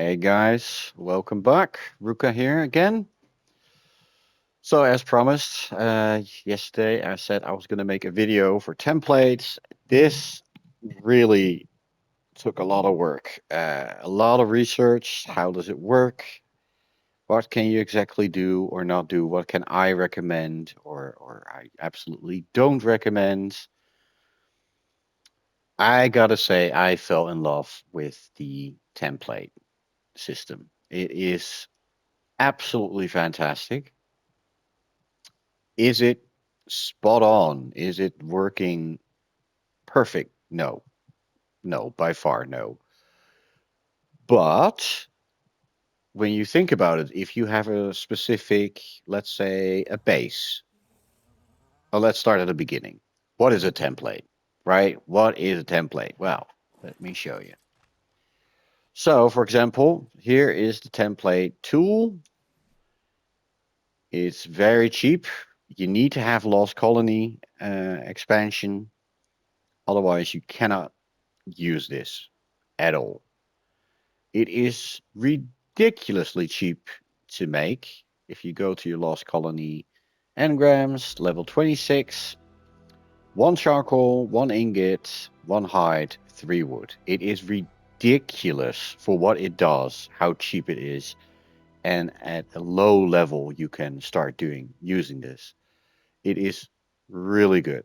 Hey guys, welcome back. Ruka here again. So as promised, yesterday I said I was going to make a video for templates. This really took a lot of work, a lot of research. How does it work? What can you exactly do or not do? What can I recommend or I absolutely don't recommend? I gotta say, I fell in love with the template system. It is absolutely fantastic. Is it spot on? Is it working perfect? No, no, by far no. But when you think about it, if you have a specific, let's say, a base, let's start at the beginning. What is a template, right? What is a template? Well, let me show you. So, for example, here is the template tool. It's very cheap. You need to have Lost Colony expansion. Otherwise, you cannot use this at all. It is ridiculously cheap to make. If you go to your Lost Colony engrams, level 26, one charcoal, one ingot, one hide, three wood. It is ridiculous for what it does, how cheap it is, and at a low level you can start doing using this. It is really good.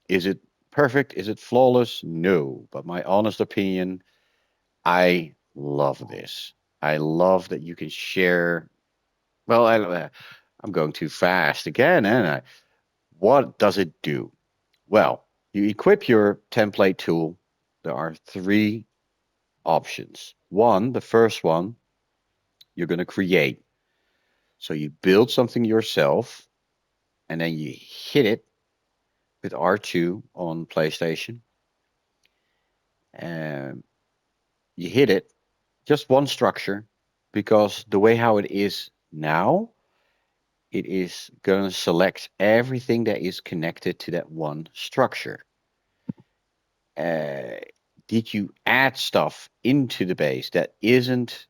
Is it perfect? Is it flawless? No, but my honest opinion, I love this. I love that you can share. Well, I'm going too fast again, and what does it do? Well, you equip your template tool. There are three options. One, the first one, you're going to create. So you build something yourself, and then you hit it with R2 on PlayStation. And you hit it, just one structure, because the way how it is now, it is going to select everything that is connected to that one structure. Uh, did you add stuff into the base that isn't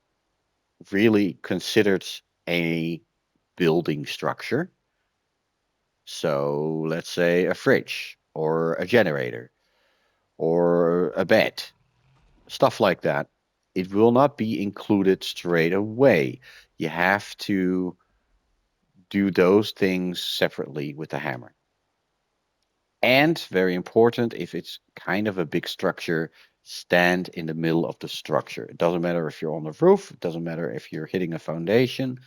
really considered a building structure? So let's say a fridge or a generator or a bed, stuff like that. It will not be included straight away. You have to do those things separately with the hammer. And very important, if it's kind of a big structure, stand in the middle of the structure. It doesn't matter if you're on the roof, it doesn't matter if you're hitting a foundation,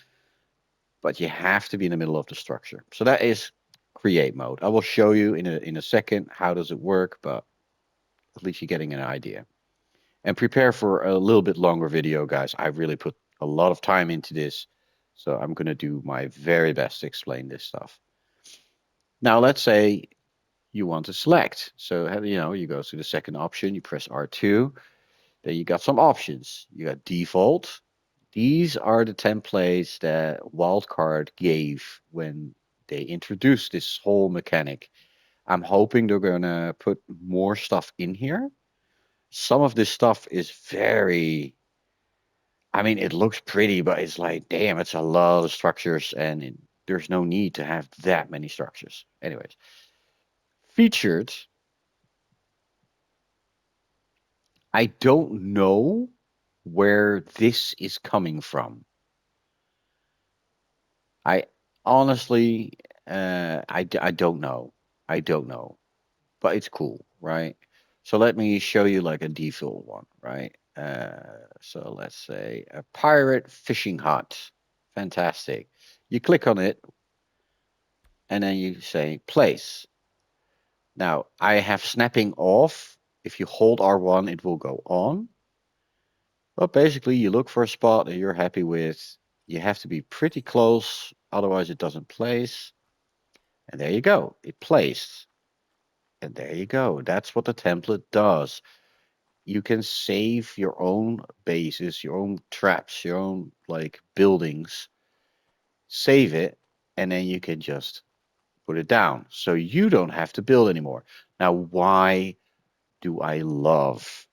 but you have to be in the middle of the structure. So that is create mode. I will show you in a second how does it work, but at least you're getting an idea. And prepare for a little bit longer video, guys. I really put a lot of time into this, so I'm going to do my very best to explain this stuff. Now, let's say you want to select. So, you go to the second option, you press R2, then you got some options. You got default. These are the templates that Wildcard gave when they introduced this whole mechanic. I'm hoping they're going to put more stuff in here. Some of this stuff is very, I mean, it looks pretty, but it's like, damn, it's a lot of structures, and there's no need to have that many structures. Anyways, featured, I don't know where this is coming from. I honestly, I don't know. I don't know, but it's cool, right? So let me show you like a default one, right? So let's say a pirate fishing hut. Fantastic. You click on it and then you say place. Now I have snapping off. If you hold R1, it will go on. But basically, you look for a spot that you're happy with. You have to be pretty close, otherwise it doesn't place. And there you go. It placed. And there you go. That's what the template does. You can save your own bases, your own traps, your own like buildings. Save it, and then you can just put it down. So you don't have to build anymore. Now, why do I love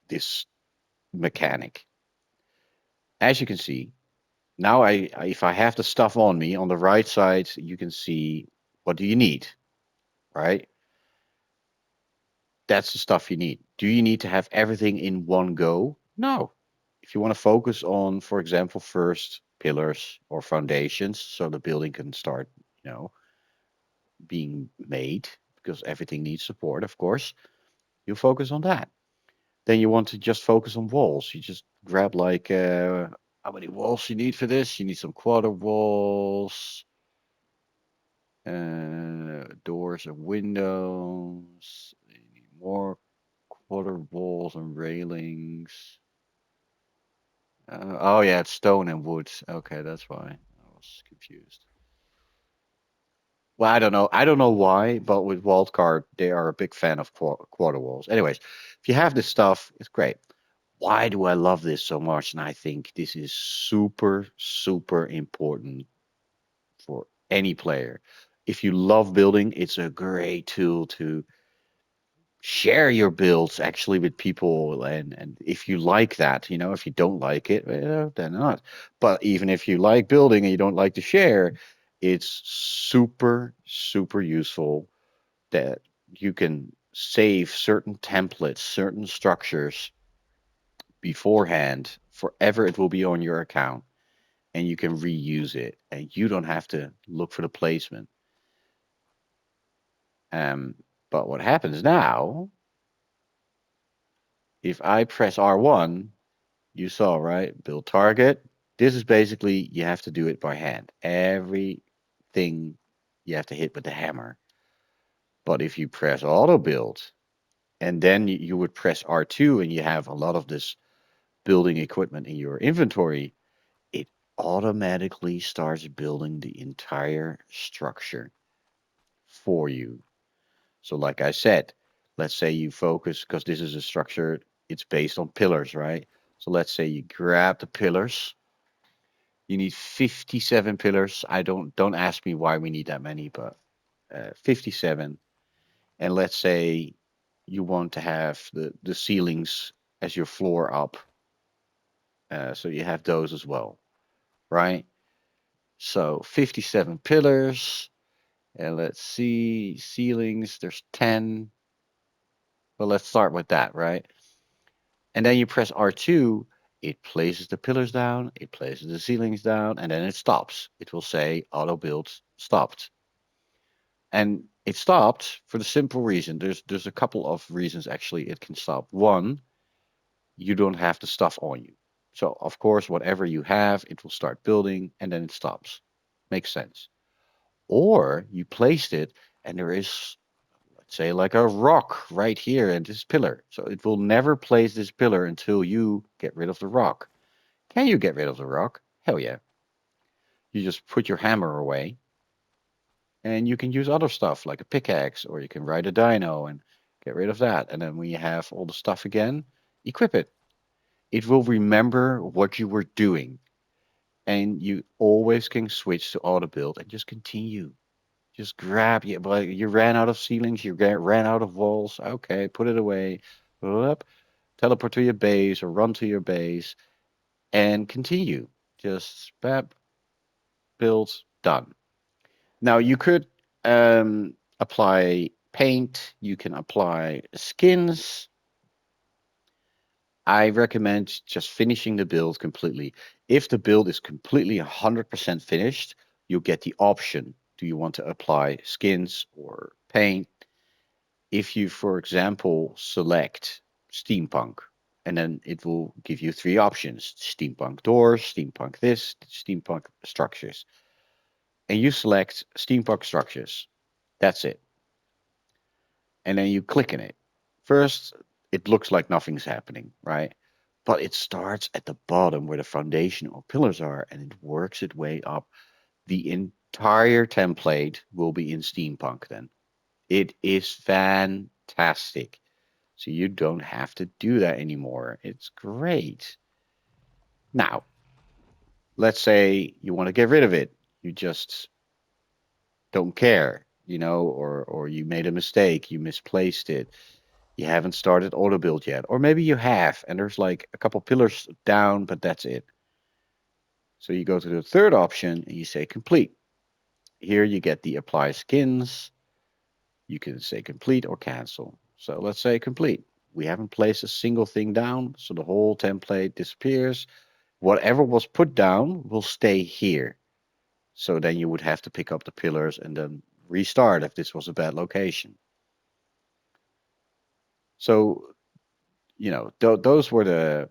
this mechanic? As you can see, now if I have the stuff on me on the right side, you can see what do you need, right? That's the stuff you need. Do you need to have everything in one go? No. If you want to focus on, for example, first pillars or foundations, so the building can start, you know, being made, because everything needs support, of course, you focus on that. Then you want to just focus on walls. You just grab like how many walls you need for this? You need some quarter walls, doors and windows. You need more quarter walls and railings. Oh yeah, it's stone and wood. Okay, that's why I was confused. Well, I don't know. I don't know why, but with Wildcard, they are a big fan of quarter walls. Anyways, if you have this stuff, it's great. Why do I love this so much? And I think this is super, super important for any player. If you love building, it's a great tool to share your builds actually with people. And if you like that, if you don't like it, well, then not. But even if you like building and you don't like to share, it's super, super useful that you can save certain templates, certain structures beforehand. Forever it will be on your account and you can reuse it and you don't have to look for the placement. um, but what happens now, if I press R1, you saw, right, build target. This is basically, you have to do it by hand, everything you have to hit with the hammer. But if you press auto build and then you would press R2 and you have a lot of this building equipment in your inventory, it automatically starts building the entire structure for you. So, like I said, let's say you focus, because this is a structure, it's based on pillars, right? So, let's say you grab the pillars. You need 57 pillars. I don't ask me why we need that many, but 57. And let's say you want to have the ceilings as your floor up. So you have those as well, right? So 57 pillars. And let's see, ceilings, there's 10. Well, let's start with that, right? And then you press R2, it places the pillars down, it places the ceilings down, and then it stops. It will say auto build stopped. And it stopped for the simple reason. There's a couple of reasons actually it can stop. One, you don't have the stuff on you. So of course, whatever you have, it will start building and then it stops. Makes sense. Or you placed it and there is, let's say, like a rock right here in this pillar. So it will never place this pillar until you get rid of the rock. Can you get rid of the rock? Hell yeah. You just put your hammer away and you can use other stuff like a pickaxe, or you can ride a dino and get rid of that. And then when you have all the stuff again, equip it. It will remember what you were doing. And you always can switch to auto build and just continue. Just grab, yeah, but you ran out of ceilings, you ran out of walls. Okay, put it away. Up, teleport to your base or run to your base and continue. Just bap, build, done. Now you could apply paint. You can apply skins. I recommend just finishing the build completely. If the build is completely 100% finished, you get the option. Do you want to apply skins or paint? If you, for example, select steampunk, and then it will give you three options: steampunk doors, steampunk this, steampunk structures. And you select steampunk structures. That's it. And then you click in it. First, it looks like nothing's happening, right? But it starts at the bottom where the foundation or pillars are and it works its way up. The entire template will be in steampunk then. It is fantastic. So you don't have to do that anymore. It's great. Now, let's say you want to get rid of it. You just don't care, or you made a mistake, you misplaced it. You haven't started auto build yet. Or maybe you have, and there's like a couple pillars down, but that's it. So you go to the third option and you say complete. Here you get the apply skins. You can say complete or cancel. So let's say complete. We haven't placed a single thing down, so the whole template disappears. Whatever was put down will stay here. So then you would have to pick up the pillars and then restart if this was a bad location. So, those were the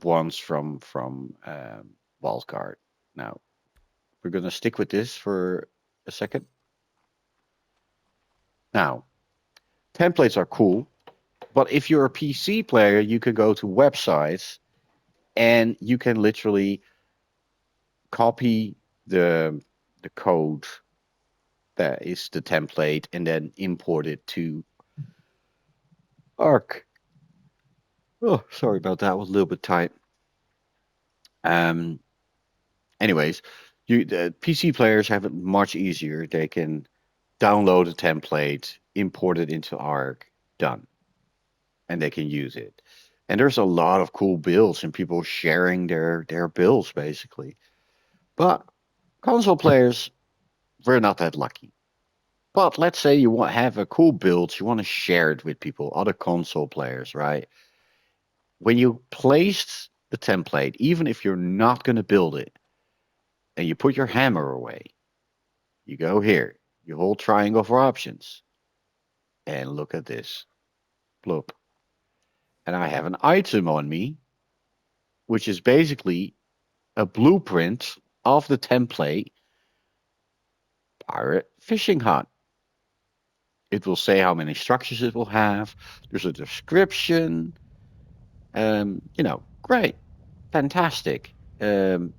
ones from Wildcard. Now, we're going to stick with this for a second. Now, templates are cool, but if you're a PC player, you can go to websites and you can literally copy the code that is the template and then import it to Arc. Oh, sorry about that. I was a little bit tight. Um, anyways, the PC players have it much easier. They can download a template, import it into Arc, done, and they can use it. And there's a lot of cool builds and people sharing their builds basically. But console players, we're not that lucky. But let's say you want have a cool build, you want to share it with people, other console players, right? When you placed the template, even if you're not going to build it, and you put your hammer away, you go here, you hold triangle for options, and look at this. Bloop. And I have an item on me, which is basically a blueprint of the template pirate fishing hut. It will say how many structures it will have. There's a description. Great, fantastic. Can't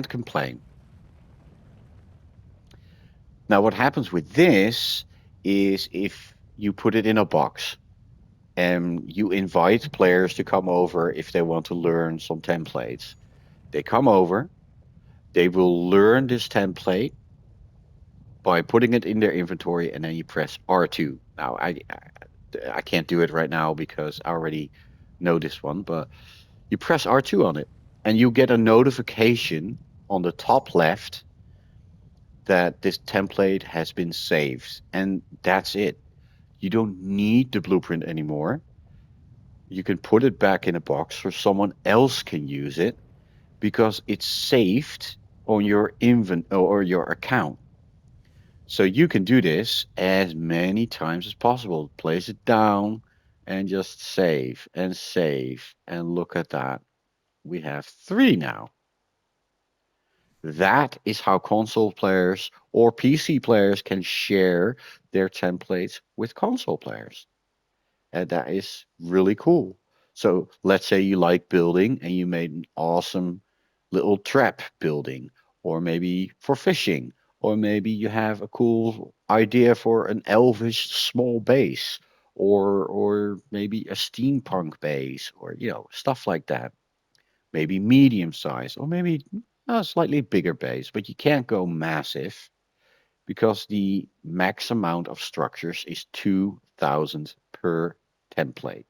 complain. Now, what happens with this is if you put it in a box and you invite players to come over if they want to learn some templates, they come over, they will learn this template by putting it in their inventory, and then you press R2. Now, I can't do it right now because I already know this one, but you press R2 on it, and you get a notification on the top left that this template has been saved, and that's it. You don't need the blueprint anymore. You can put it back in a box so someone else can use it because it's saved on your or your account. So you can do this as many times as possible. Place it down and just save and save. And look at that. We have 3 now. That is how console players or PC players can share their templates with console players. And that is really cool. So let's say you like building and you made an awesome little trap building, or maybe for fishing, or maybe you have a cool idea for an elvish small base, or maybe a steampunk base, or stuff like that. Maybe medium size, or maybe a slightly bigger base, but you can't go massive because the max amount of structures is 2,000 per template.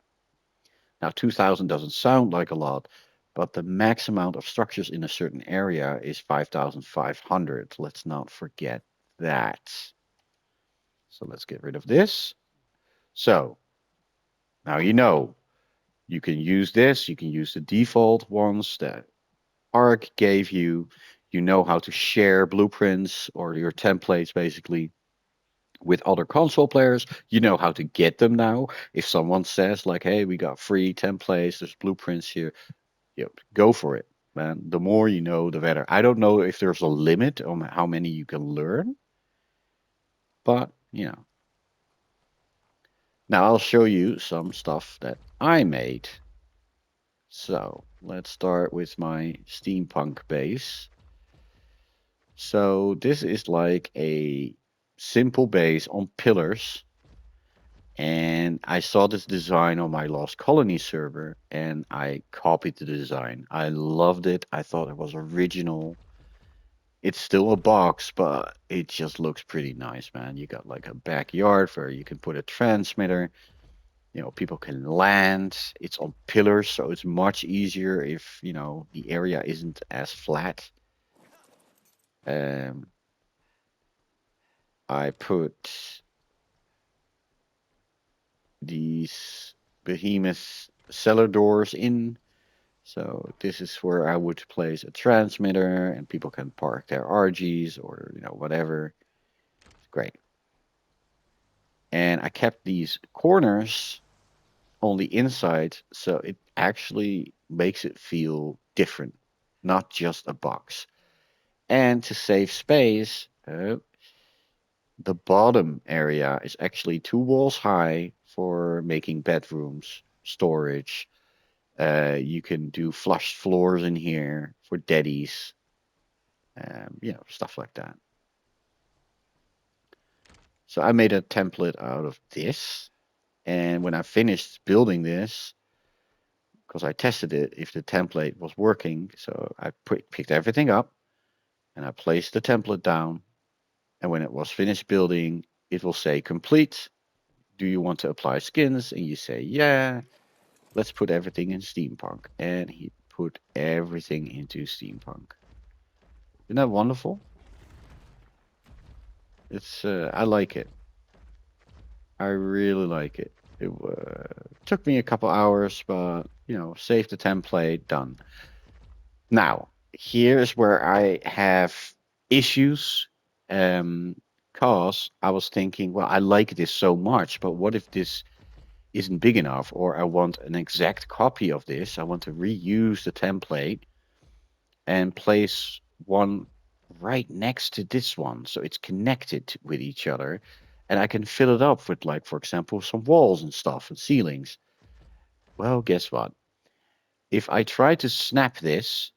Now, 2,000 doesn't sound like a lot, but the max amount of structures in a certain area is 5,500. Let's not forget that. So let's get rid of this. So now you can use this. You can use the default ones that Arc gave you. You know how to share blueprints or your templates basically with other console players. You know how to get them now. If someone says like, "Hey, we got free templates, there's blueprints here," go for it, man. The more you know, the better. I don't know if there's a limit on how many you can learn, but now I'll show you some stuff that I made. So let's start with my steampunk base. So this is like a simple base on pillars. And I saw this design on my Lost Colony server and I copied the design. I loved it. I thought it was original. It's still a box, but it just looks pretty nice, man. You got like a backyard where you can put a transmitter. People can land. It's on pillars, so it's much easier if, the area isn't as flat. Um, I put these behemoth cellar doors in. So this is where I would place a transmitter and people can park their RGs or, whatever. It's great. And I kept these corners on the inside, so it actually makes it feel different, not just a box. And to save space, the bottom area is actually 2 walls high for making bedrooms, storage. You can do flushed floors in here for daddies, stuff like that. So I made a template out of this. And when I finished building this, because I tested it if the template was working, so I picked everything up and I placed the template down. And when it was finished building, it will say complete. Do you want to apply skins? And you say, yeah, let's put everything in Steampunk. And he put everything into Steampunk. Isn't that wonderful? I like it. I really like it. It took me a couple hours, but save the template, done. Now, here's where I have issues. Cause I was thinking, well, I like this so much, but what if this isn't big enough, or I want an exact copy of this? I want to reuse the template and place one right next to this one, so it's connected with each other, and I can fill it up with, like, for example, some walls and stuff and ceilings. Well, guess what? If I try to snap this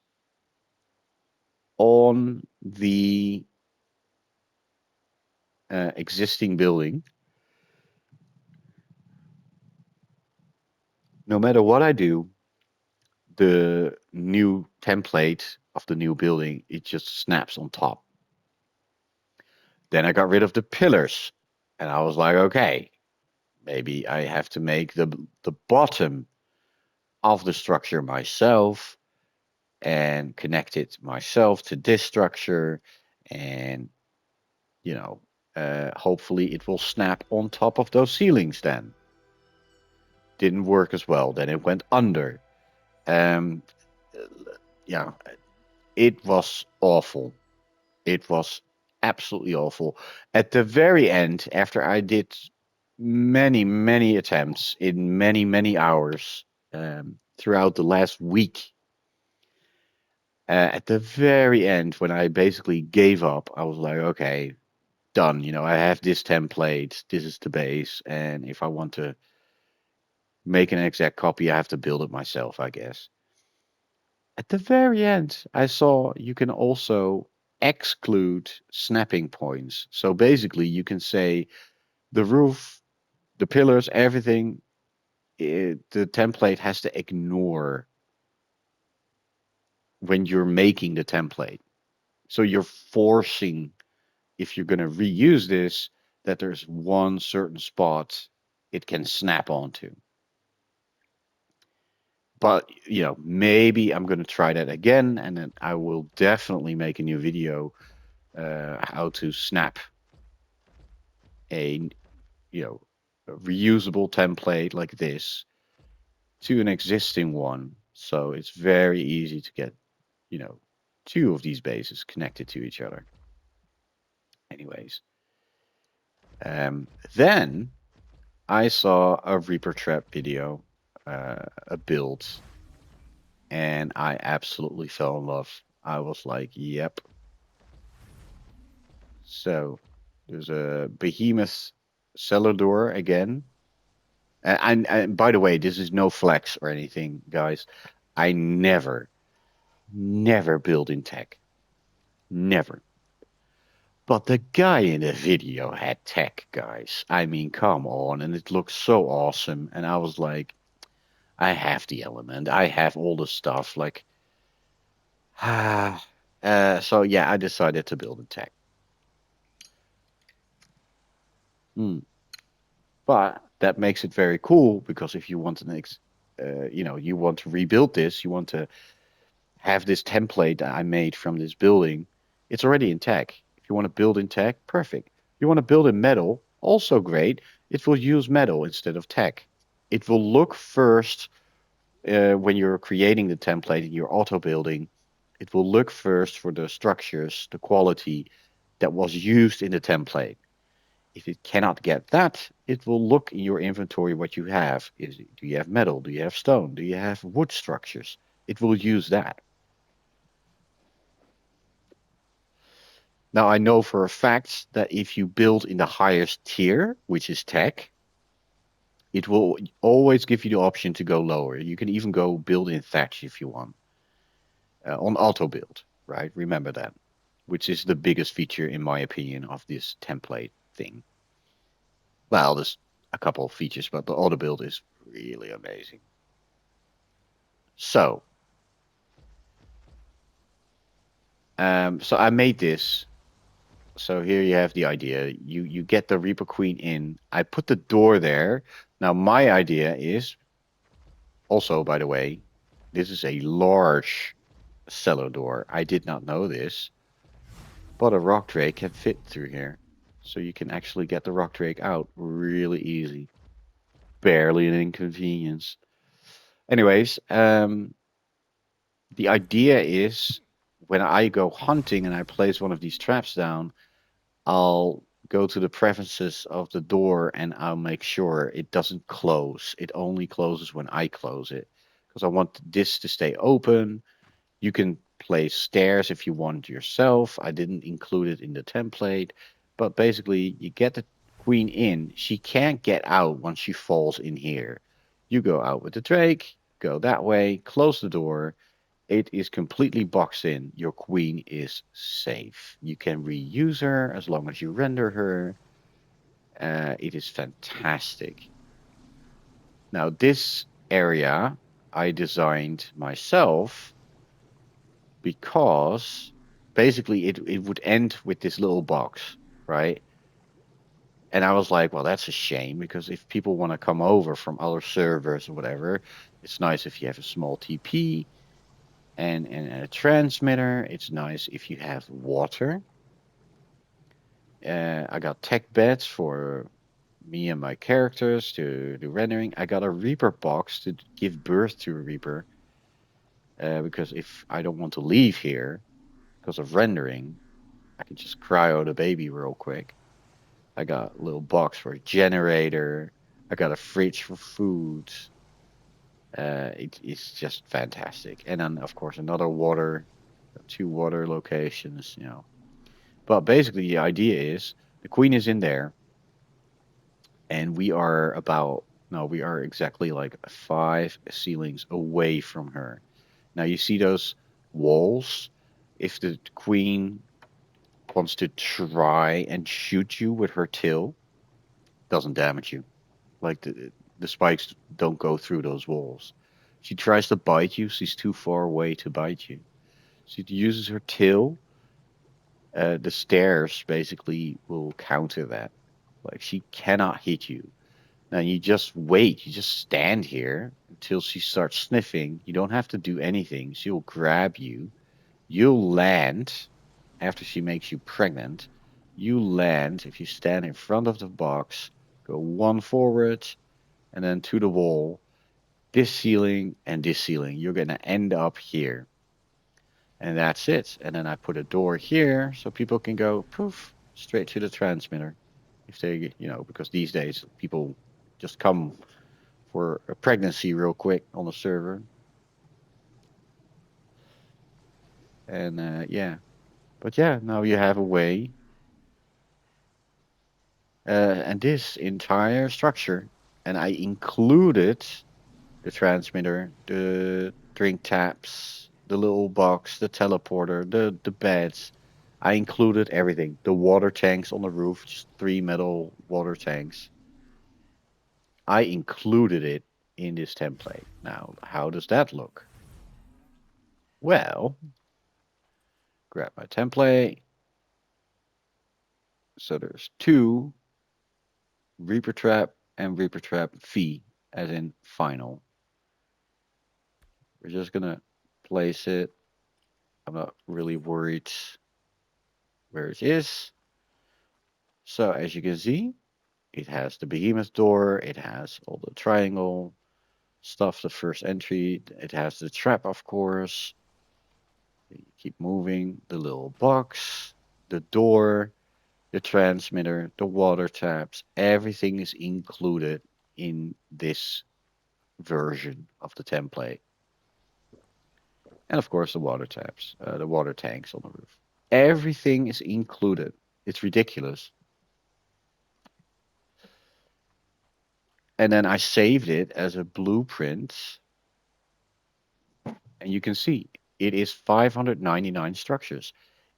on the existing building, no matter what I do, the new template of the new building, it just snaps on top. Then I got rid of the pillars, and I was like, okay, maybe I have to make the bottom of the structure myself and connect it myself to this structure, and hopefully it will snap on top of those ceilings. Then didn't work as well. Then it went under. Um, yeah, it was awful. It was absolutely awful. At the very end, after I did many, many attempts in many, many hours throughout the last week, at the very end, when I basically gave up, I was like, okay, done. I have this template. This is the base. And if I want to make an exact copy, I have to build it myself, I guess. At the very end, I saw you can also exclude snapping points. So basically, you can say the roof, the pillars, everything, the template has to ignore when you're making the template. So you're forcing, if you're going to reuse this, that there's one certain spot it can snap onto. But maybe I'm going to try that again, and then I will definitely make a new video how to snap a a reusable template like this to an existing one, so it's very easy to get you know two of these bases connected to each other. Anyways, then I saw a Reaper Trap video, a build, and I absolutely fell in love. I was like, yep. So there's a behemoth cellar door again. And by the way, this is no flex or anything, guys. I never build in tech. Never. But the guy in the video had tech, guys. I mean, come on. And it looked so awesome. And I was like, I have the element. I have all the stuff. Like, so yeah, I decided to build in tech. Hmm. But That makes it very cool because if you want you want to rebuild this, you want to have this template that I made from this building, it's already in tech. If you want to build in tech, perfect. If you want to build in metal, also great. It will use metal instead of tech. It will look first when you're creating the template in your auto building. It will look first for the structures, the quality that was used in the template. If it cannot get that, it will look in your inventory what you have. Do you have metal? Do you have stone? Do you have wood structures? It will use that. Now, I know for a fact that if you build in the highest tier, which is tech, it will always give you the option to go lower. You can even go build in thatch if you want on auto build, right? Remember that, which is the biggest feature, in my opinion, of this template thing. Well, there's a couple of features, but the auto build is really amazing. So I made this. So here you have the idea. You get the Reaper Queen in. I put the door there. Now my idea is also, by the way, this is a large cellar door. I did not know this, but a rock drake can fit through here. So you can actually get the rock drake out really easy. Barely an inconvenience. Anyways, the idea is when I go hunting and I place one of these traps down, I'll go to the preferences of the door and I'll make sure it doesn't close. It only closes when I close it because I want this to stay open. You can place stairs if you want yourself. I didn't include it in the template, but basically you get the queen in. She can't get out once she falls in here. You go out with the drake, go that way, close the door. It is completely boxed in. Your queen is safe. You can reuse her as long as you render her. It is fantastic. Now, this area I designed myself because basically it would end with this little box, right? And I was like, well, that's a shame because if people want to come over from other servers or whatever, it's nice if you have a small TP and a transmitter. It's nice if you have water. I got tech beds for me and my characters to do rendering. I got a Reaper box to give birth to a Reaper because if I don't want to leave here because of rendering, I can just cryo the baby real quick. I got a little box for a generator. I got a fridge for food. It's just fantastic. And then, of course, another water, two water locations, you know. But basically, the idea is the queen is in there, and we are about, no, we are exactly like 5 ceilings away from her. Now, you see those walls? If the queen wants to try and shoot you with her tail, doesn't damage you. Like the spikes don't go through those walls. She tries to bite you, she's too far away to bite you. She uses her tail. The stairs basically will counter that. Like she cannot hit you. Now you just wait. You just stand here until she starts sniffing. You don't have to do anything. She'll grab you. You'll land after she makes you pregnant. You land if you stand in front of the box, go one forward, and then to the wall, this ceiling and this ceiling. You're going to end up here. And that's it. And then I put a door here so people can go poof straight to the transmitter. If they, because these days people just come for a pregnancy real quick on the server. And yeah. But yeah, now you have a way. And this entire structure, and I included the transmitter, the drink taps, the little box, the teleporter, the beds. I included everything. The water tanks on the roof, just 3 metal water tanks. I included it in this template. Now, how does that look? Well, grab my template. So there's 2 Reaper Trap and Reaper Trap V, as in final. We're just gonna place it. I'm not really worried where it is. So as you can see, it has the behemoth door, it has all the triangle stuff, the first entry, it has the trap, of course. You keep moving, the little box, the door, the transmitter, the water taps, everything is included in this version of the template. And of course, the water taps, the water tanks on the roof. Everything is included. It's ridiculous. And then I saved it as a blueprint. And you can see it is 599 structures.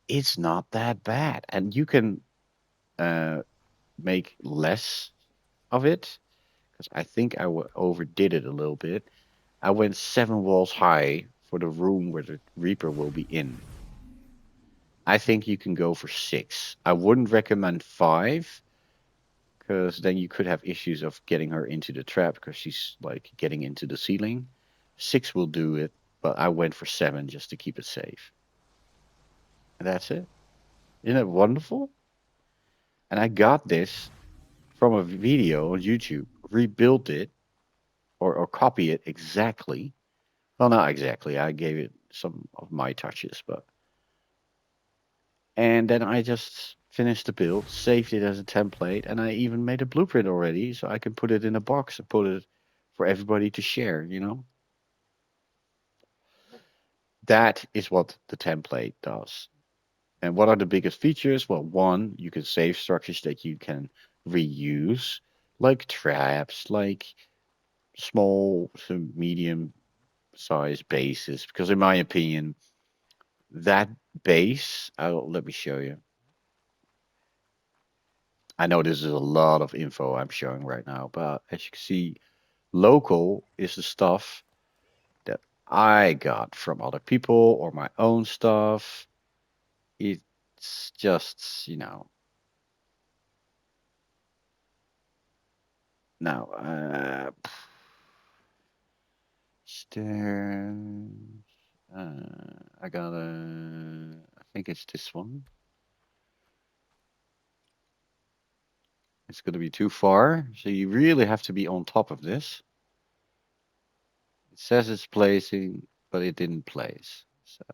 It's not that bad. And you can uh, make less of it because I think I overdid it a little bit. I went 7 walls high for the room where the Reaper will be in. I think you can go for 6. I wouldn't recommend 5 because then you could have issues of getting her into the trap because she's like getting into the ceiling. 6 will do it, but I went for 7 just to keep it safe. And that's it. Isn't it wonderful? And I got this from a video on YouTube, rebuilt it or copy it exactly. Well, not exactly. I gave it some of my touches, but and then I just finished the build, saved it as a template, and I even made a blueprint already, so I can put it in a box and put it for everybody to share. That is what the template does. And what are the biggest features? Well, one, you can save structures that you can reuse, like traps, like small to medium size bases. Because in my opinion, that base, let me show you. I know this is a lot of info I'm showing right now, but as you can see, local is the stuff that I got from other people or my own stuff. It's just, now, stairs. I I think it's this one. It's going to be too far, so you really have to be on top of this. It says it's placing, but it didn't place. So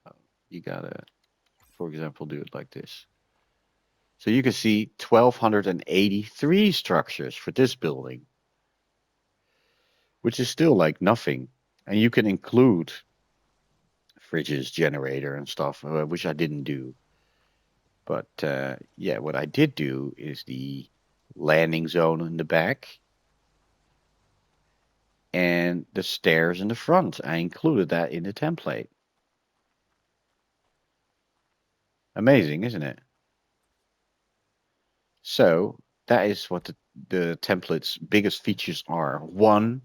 you gotta, for example, do it like this. So you can see 1,283 structures for this building, which is still like nothing. And you can include fridges, generator, and stuff, which I didn't do. But yeah, what I did do is the landing zone in the back and the stairs in the front. I included that in the template. Amazing, isn't it? So that is what the template's biggest features are. One,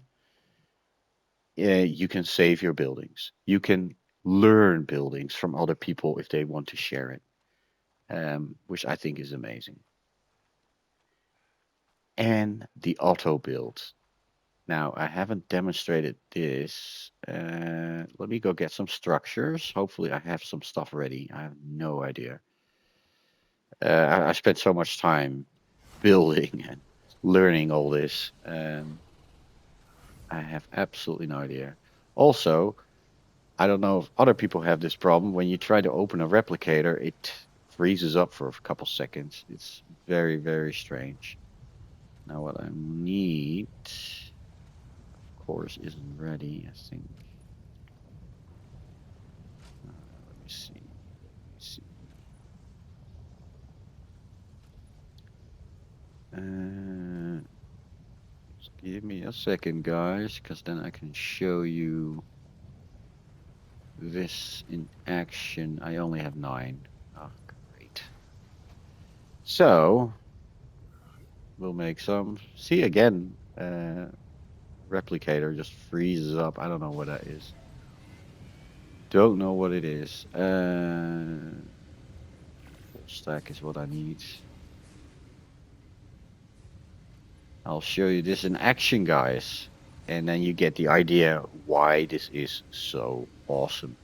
you can save your buildings. You can learn buildings from other people if they want to share it, which I think is amazing. And the auto build. Now, I haven't demonstrated this. Let me go get some structures. Hopefully, I have some stuff ready. I have no idea. I spent so much time building and learning all this. I have absolutely no idea. Also, I don't know if other people have this problem. When you try to open a replicator, it freezes up for a couple seconds. It's very, very strange. Now, what I need, of course, isn't ready, I think. Let me see. Let me see. Just give me a second, guys, because then I can show you this in action. I only have 9. Oh, great. So, we'll make some. See, again, replicator just freezes up. I don't know what that is. Don't know what it is. Full stack is what I need. I'll show you this in action, guys. And then you get the idea why this is so awesome,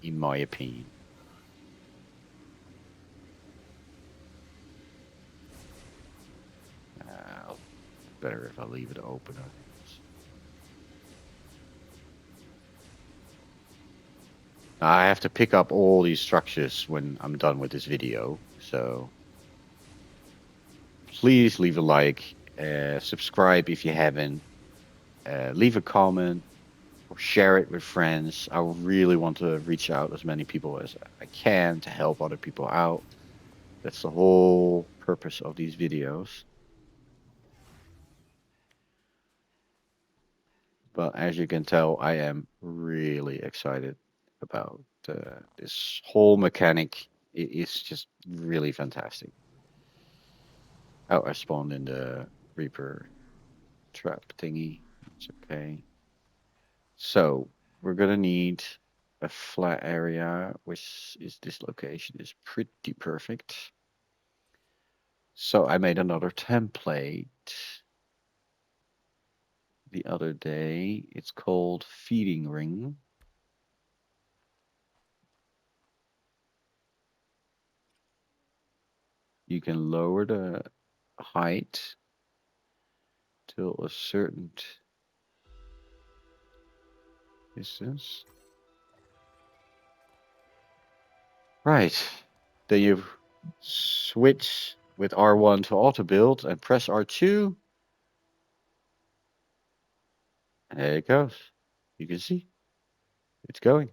in my opinion. Better if I leave it open, I think. I have to pick up all these structures when I'm done with this video. So please leave a like, subscribe if you haven't, leave a comment, or share it with friends. I really want to reach out as many people as I can to help other people out. That's the whole purpose of these videos. But as you can tell, I am really excited about this whole mechanic. It is just really fantastic. Oh, I spawned in the Reaper trap thingy. It's okay. So we're gonna need a flat area, which is this location is pretty perfect. So I made another template the other day. It's called Feeding Ring. You can lower the height till a certain distance. Right. Then you switch with R1 to auto build and press R2. And there it goes. You can see it's going.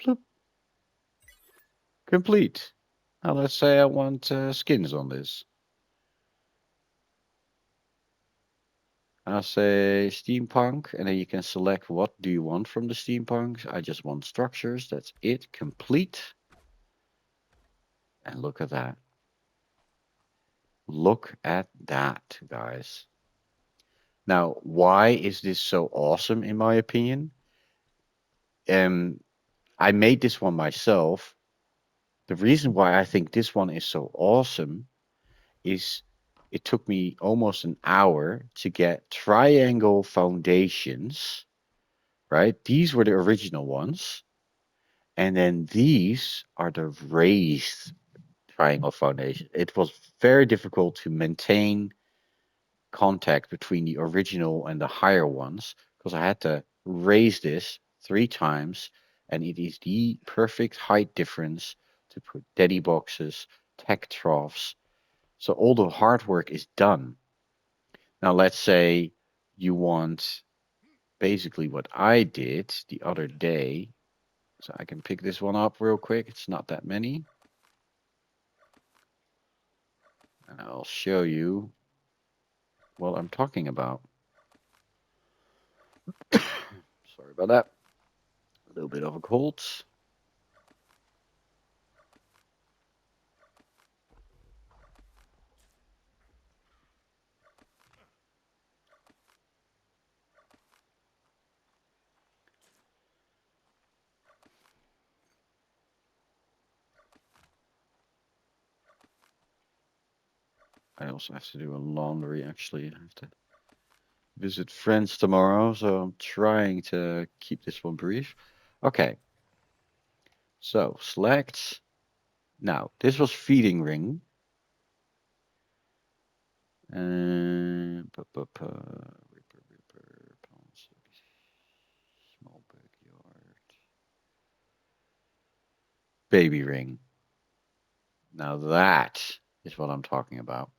Bloop. Complete. Now let's say I want skins on this. I'll say steampunk, and then you can select what do you want from the steampunks. I just want structures. That's it. Complete. And look at that. Look at that, guys. Now, why is this so awesome in my opinion? I made this one myself. The reason why I think this one is so awesome is it took me almost an hour to get triangle foundations, right? These were the original ones. And then these are the raised triangle foundation. It was very difficult to maintain contact between the original and the higher ones because I had to raise this 3 times, and it is the perfect height difference to put daddy boxes, tech troughs. So all the hard work is done. Now let's say you want basically what I did the other day. So I can pick this one up real quick. It's not that many. And I'll show you what I'm talking about. Sorry about that. A little bit of a cold. I also have to do a laundry actually. I have to visit friends tomorrow, so I'm trying to keep this one brief. Okay. So select. Now, this was feeding ring. Reaper, small backyard. Baby ring. Now that is what I'm talking about.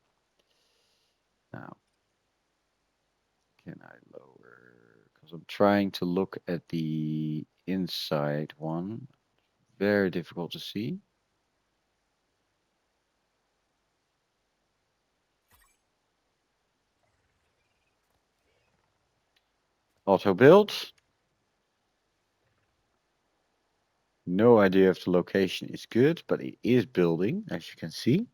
Now, can I lower? Because I'm trying to look at the inside one. Very difficult to see. Auto build. No idea if the location is good, but it is building, as you can see.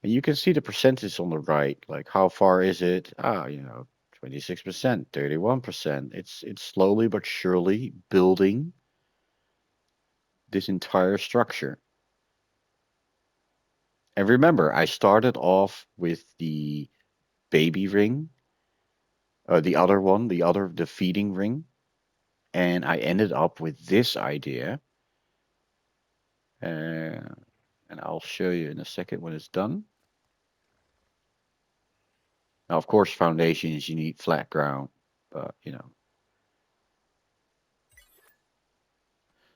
And you can see the percentage on the right, like how far is it? 26%, 31%. It's slowly but surely building this entire structure. And remember, I started off with the baby ring, the other one, the feeding ring, and I ended up with this idea. Uh, and I'll show you in a second when it's done. Now, of course, foundations, you need flat ground, but you know.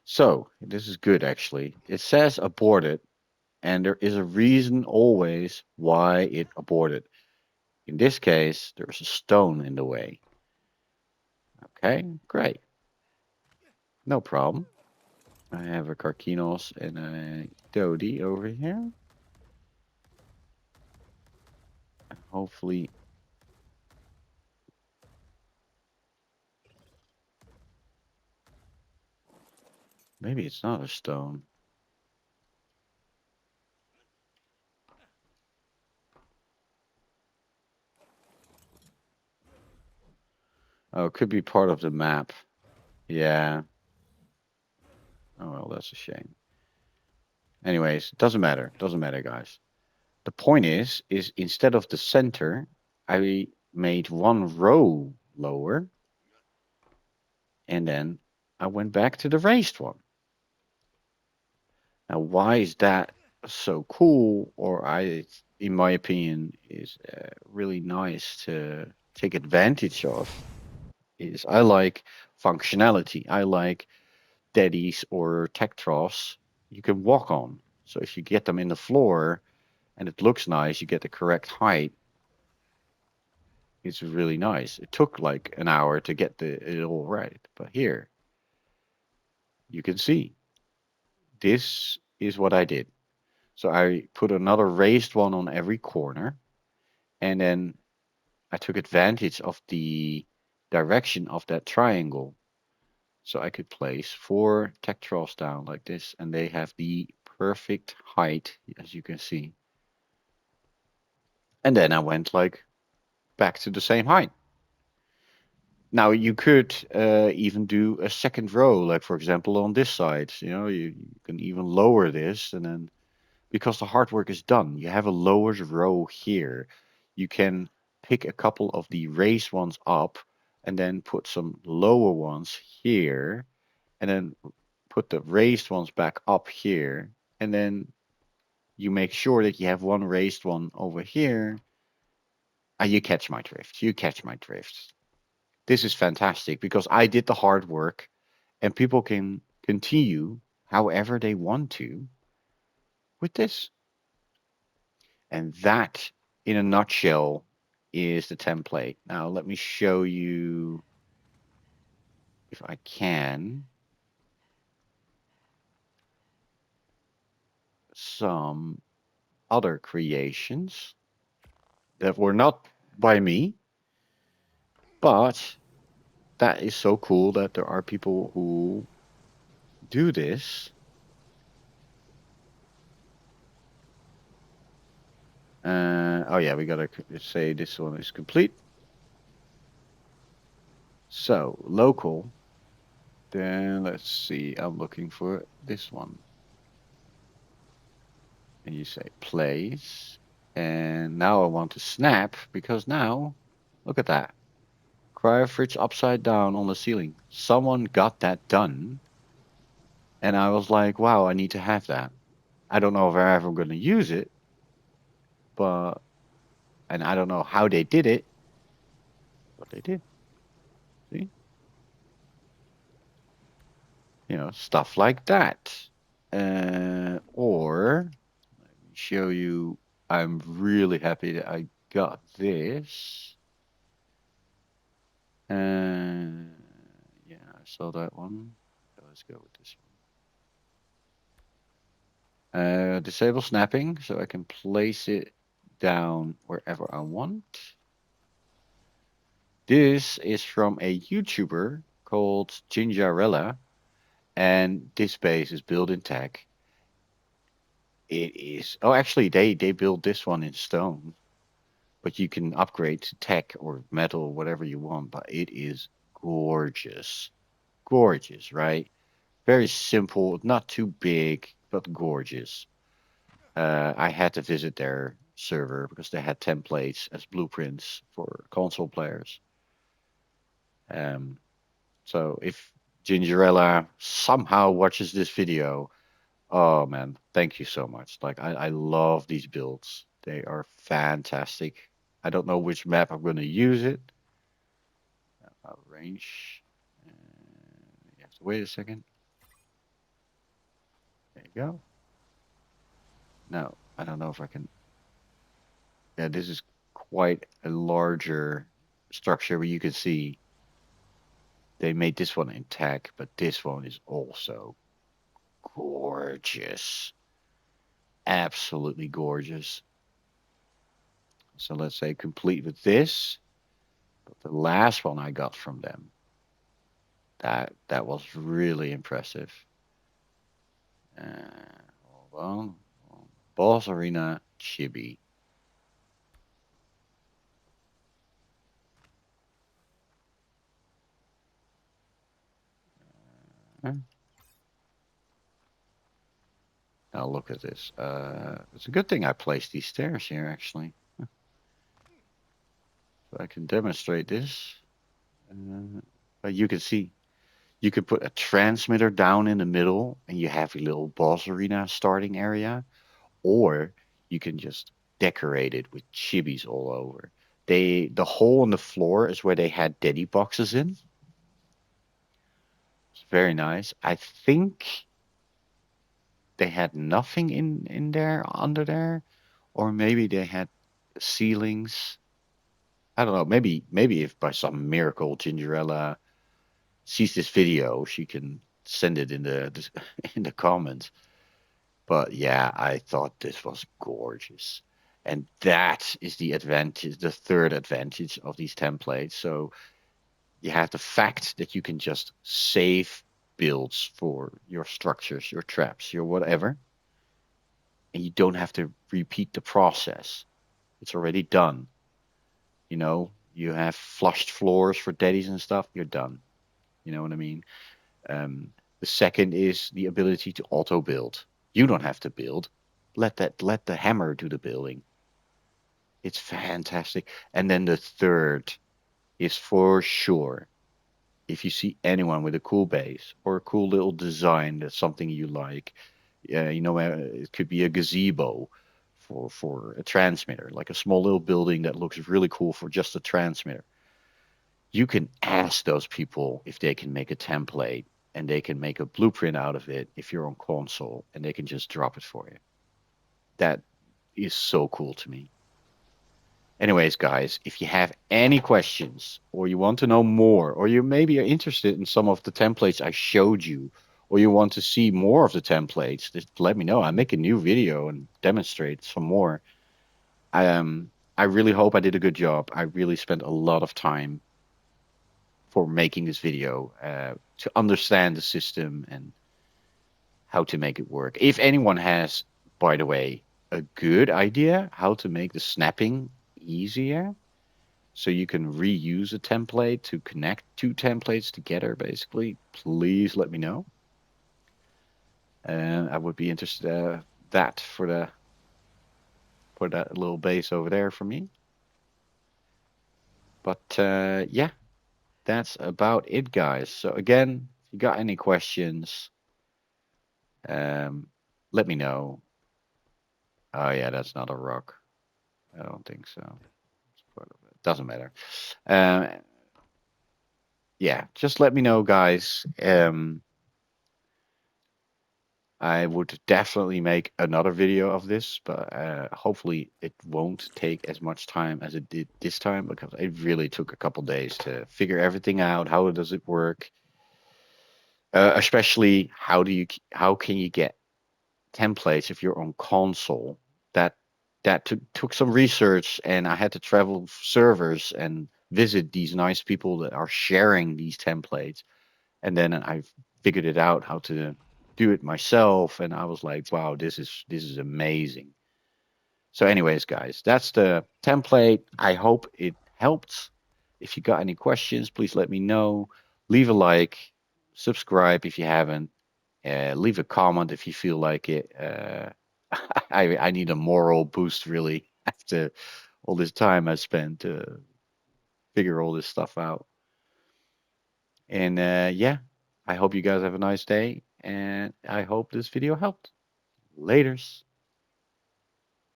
So, this is good actually. It says aborted, and there is a reason always why it aborted. In this case, there's a stone in the way. Okay, great. No problem. I have a Karkinos and a Dodie over here. Hopefully, maybe it's not a stone. Oh, it could be part of the map. Yeah. Oh, well, that's a shame. Anyways, doesn't matter. Doesn't matter, guys. The point is instead of the center, I made one row lower, and then I went back to the raised one. Now, why is that so cool? Or in my opinion, is really nice to take advantage of. Is I like functionality. I like daddies or tech troughs you can walk on. So if you get them in the floor and it looks nice, you get the correct height. It's really nice. It took like an hour to get it all right, but here you can see this is what I did. So I put another raised one on every corner, and then I took advantage of the direction of that triangle. So I could place 4 tech troughs down like this, and they have the perfect height, as you can see. And then I went like back to the same height. Now you could even do a second row, like for example on this side. You can even lower this, and then because the hard work is done, you have a lowered row here. You can pick a couple of the raised ones up, and then put some lower ones here, and then put the raised ones back up here, and then you make sure that you have one raised one over here. You catch my drift. You catch my drift. This is fantastic because I did the hard work and people can continue however they want to with this. And that, in a nutshell, is the template. Now, let me show you, if I can, some other creations that were not by me, but that is so cool that there are people who do this. Oh yeah, we gotta say this one is complete. So local, then let's see, I'm looking for this one. And you say place. And now I want to snap because now, look at that. Cryo fridge upside down on the ceiling. Someone got that done. And I was like, wow, I need to have that. I don't know if I'm ever going to use it, but, and I don't know how they did it, but they did. See? Stuff like that. Or let me show you. I'm really happy that I got this. Yeah, I saw that one. So let's go with this one. Disable snapping, so I can place it down wherever I want. This is from a YouTuber called Gingerella, and this base is built in tech. It is. Oh, actually, they built this one in stone, but you can upgrade to tech or metal, whatever you want. But it is gorgeous, gorgeous, right? Very simple, not too big, but gorgeous. I had to visit their server because they had templates as blueprints for console players. Um, so if Gingerella somehow watches this video, oh man, thank you so much. Like I love these builds. They are fantastic. I don't know which map I'm going to use it. Range. You have to wait a second. There you go. No, I don't know if I can. Yeah, this is quite a larger structure where you can see they made this one in tech, but this one is also gorgeous. Absolutely gorgeous. So let's say complete with this. But the last one I got from them, that was really impressive. Hold on. Boss Arena Chibi. Now look at this. It's a good thing I placed these stairs here, actually. So I can demonstrate this. But you can see, you can put a transmitter down in the middle, and you have a little boss arena starting area, or you can just decorate it with chibis all over. The hole in the floor is where they had Daddy boxes in. It's very nice. I think they had nothing in there under there, or maybe they had ceilings. I don't know. Maybe if by some miracle Gingerella sees this video, she can send it in the in the comments. But yeah, I thought this was gorgeous. And that is the advantage, the third advantage of these templates. So you have the fact that you can just save builds for your structures, your traps, your whatever, and you don't have to repeat the process. It's already done. You know, you have flushed floors for daddies and stuff, you're done. You know what I mean? The second is the ability to auto build. You don't have to build. Let the hammer do the building. It's fantastic. And then the third is for sure. If you see anyone with a cool base or a cool little design that's something you like, it could be a gazebo for a transmitter, like a small little building that looks really cool for just a transmitter. You can ask those people if they can make a template and they can make a blueprint out of it if you're on console and they can just drop it for you. That is so cool to me. Anyways, guys, if you have any questions or you want to know more, or you maybe are interested in some of the templates I showed you, or you want to see more of the templates, just let me know. I make a new video and demonstrate some more. I really hope I did a good job. I really spent a lot of time for making this video to understand the system and how to make it work. If anyone has, by the way, a good idea how to make the snapping easier, so you can reuse a template to connect two templates together, basically, please let me know. And I would be interested that for that little base over there for me. But yeah, that's about it, guys. So again, if you got any questions, let me know. Oh yeah, that's not a rock. I don't think so. It's part of it. Doesn't matter. Uh, yeah, just let me know, guys. I would definitely make another video of this, but hopefully it won't take as much time as it did this time, because it really took a couple days to figure everything out. How does it work? Especially how can you get templates if you're on console? That took some research, and I had to travel servers and visit these nice people that are sharing these templates, and then I figured it out how to do it myself, and I was like, wow, this is amazing. So anyways, guys, that's the template. I hope it helped. If you got any questions, please let me know. Leave a like, subscribe if you haven't, leave a comment if you feel like it. I need a moral boost really after all this time I spent to figure all this stuff out. And yeah, I hope you guys have a nice day, and I hope this video helped. Laters.